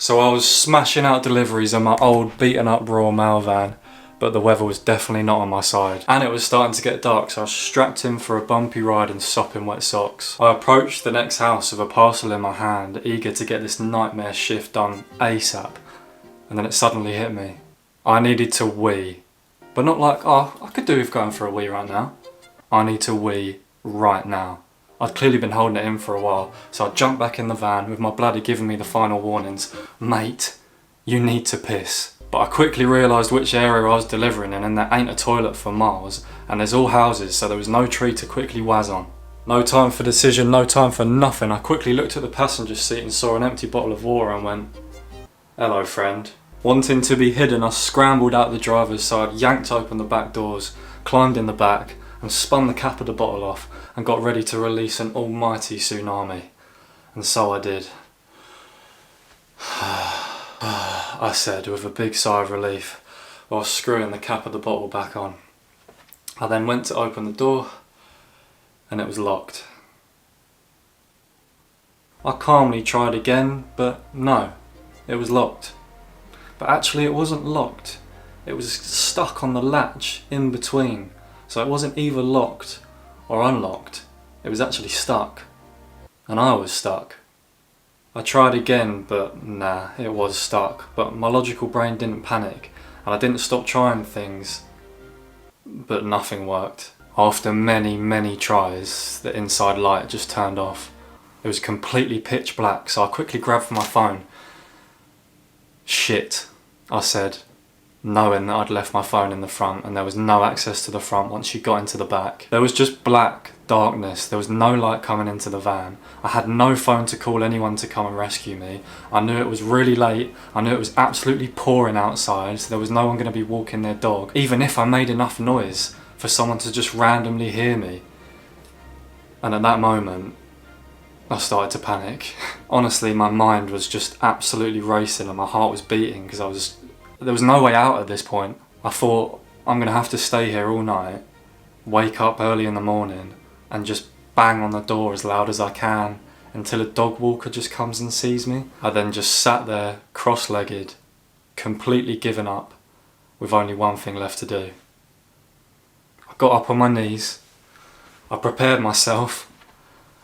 So I was smashing out deliveries in my old beaten up Royal Mail van, but the weather was definitely not on my side. And it was starting to get dark, so I strapped in for a bumpy ride in sopping wet socks. I approached the next house with a parcel in my hand, eager to get this nightmare shift done ASAP. And then it suddenly hit me. I needed to wee. But not like, oh, I could do with going for a wee right now. I need to wee right now. I'd clearly been holding it in for a while, so I jumped back in the van with my bloody giving me the final warnings. Mate, you need to piss. But I quickly realised which area I was delivering in, and there ain't a toilet for miles, and there's all houses, so there was no tree to quickly waz on. No time for decision, no time for nothing. I quickly looked at the passenger seat and saw an empty bottle of water and went, hello friend. Wanting to be hidden, I scrambled out the driver's side, yanked open the back doors, climbed in the back, and spun the cap of the bottle off and got ready to release an almighty tsunami. And so I did. I said with a big sigh of relief while screwing the cap of the bottle back on. I then went to open the door and it was locked. I calmly tried again, but no, it was locked. But actually it wasn't locked, it was stuck on the latch in between. So it wasn't either locked or unlocked, it was actually stuck. And I was stuck. I tried again, but nah, it was stuck. But my logical brain didn't panic, and I didn't stop trying things, but nothing worked. After many tries, the inside light just turned off. It was completely pitch black, so I quickly grabbed for my phone. Shit, I said, knowing that I'd left my phone in the front and there was no access to the front once you got into the back. There was just black darkness, there was no light coming into the van. I had no phone to call anyone to come and rescue me. I knew it was really late, I knew it was absolutely pouring outside, so there was no one going to be walking their dog, even if I made enough noise for someone to just randomly hear me. And at that moment, I started to panic. Honestly, my mind was just absolutely racing and my heart was beating because there was no way out at this point. I thought, I'm going to have to stay here all night, wake up early in the morning and just bang on the door as loud as I can until a dog walker just comes and sees me. I then just sat there cross-legged, completely given up, with only one thing left to do. I got up on my knees, I prepared myself,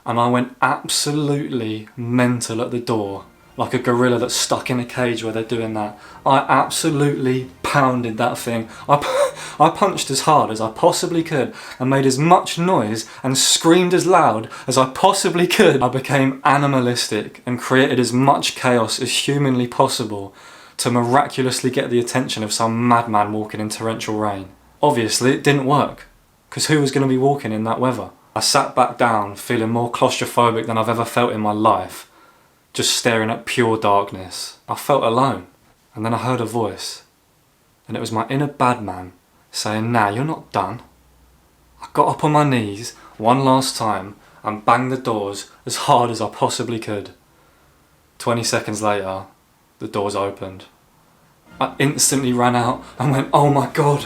and I went absolutely mental at the door. Like a gorilla that's stuck in a cage where they're doing that. I absolutely pounded that thing. I punched as hard as I possibly could and made as much noise and screamed as loud as I possibly could. I became animalistic and created as much chaos as humanly possible to miraculously get the attention of some madman walking in torrential rain. Obviously it didn't work, because who was going to be walking in that weather? I sat back down feeling more claustrophobic than I've ever felt in my life. Just staring at pure darkness. I felt alone, and then I heard a voice, and it was my inner bad man saying, nah, you're not done. I got up on my knees one last time and banged the doors as hard as I possibly could. 20 seconds later, the doors opened. I instantly ran out and went, oh my god,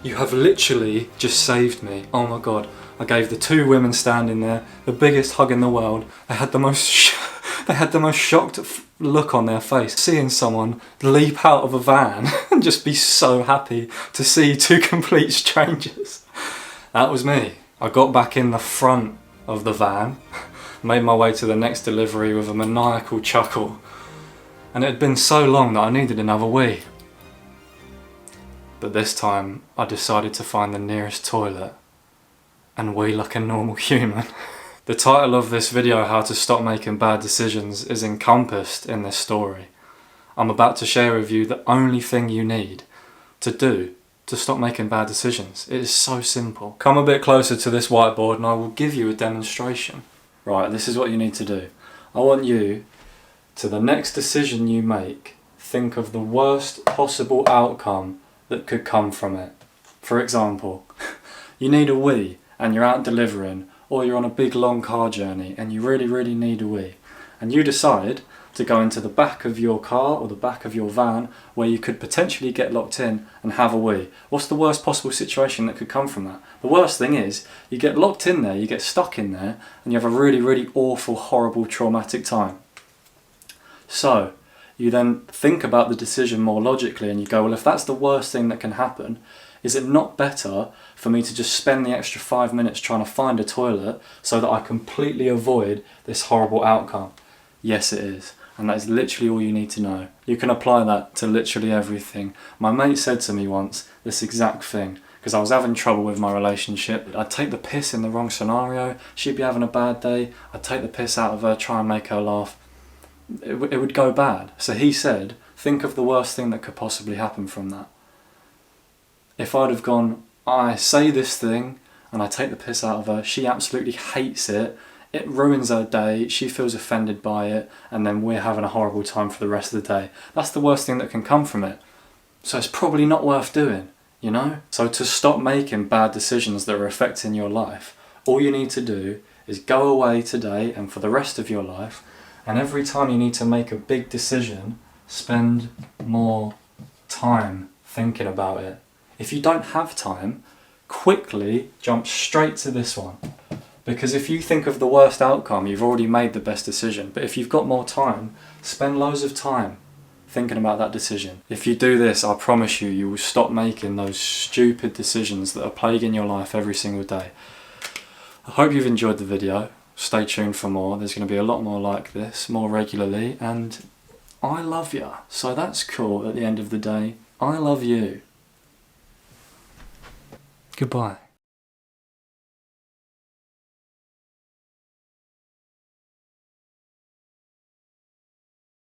you have literally just saved me, oh my god. I gave the two women standing there the biggest hug in the world. They had the most shocked look on their face, seeing someone leap out of a van and just be so happy to see two complete strangers. That was me. I got back in the front of the van, made my way to the next delivery with a maniacal chuckle, and it had been so long that I needed another wee. But this time I decided to find the nearest toilet and wee like a normal human. The title of this video, How to Stop Making Bad Decisions, is encompassed in this story. I'm about to share with you the only thing you need to do to stop making bad decisions. It is so simple. Come a bit closer to this whiteboard and I will give you a demonstration. Right, this is what you need to do. I want you to, the next decision you make, think of the worst possible outcome that could come from it. For example, you need a wee and you're out delivering, or you're on a big long car journey and you really need a wee, and you decide to go into the back of your car or the back of your van where you could potentially get locked in and have a wee. What's the worst possible situation that could come from that? The worst thing is you get locked in there, you get stuck in there, and you have a really awful, horrible, traumatic time. So you then think about the decision more logically and you go, well, if that's the worst thing that can happen, is it not better for me to just spend the extra 5 minutes trying to find a toilet so that I completely avoid this horrible outcome? Yes, it is. And that is literally all you need to know. You can apply that to literally everything. My mate said to me once this exact thing, because I was having trouble with my relationship. I'd take the piss in the wrong scenario, she'd be having a bad day, I'd take the piss out of her, try and make her laugh. It would go bad. So he said, think of the worst thing that could possibly happen from that. If I'd have gone, I say this thing and I take the piss out of her, she absolutely hates it, it ruins her day, she feels offended by it, and then we're having a horrible time for the rest of the day. That's the worst thing that can come from it. So it's probably not worth doing, you know? So to stop making bad decisions that are affecting your life, all you need to do is go away today and for the rest of your life, and every time you need to make a big decision, spend more time thinking about it. If you don't have time, quickly jump straight to this one. Because if you think of the worst outcome, you've already made the best decision. But if you've got more time, spend loads of time thinking about that decision. If you do this, I promise you, you will stop making those stupid decisions that are plaguing your life every single day. I hope you've enjoyed the video. Stay tuned for more. There's going to be a lot more like this, more regularly. And I love you. So that's cool at the end of the day. I love you. Goodbye.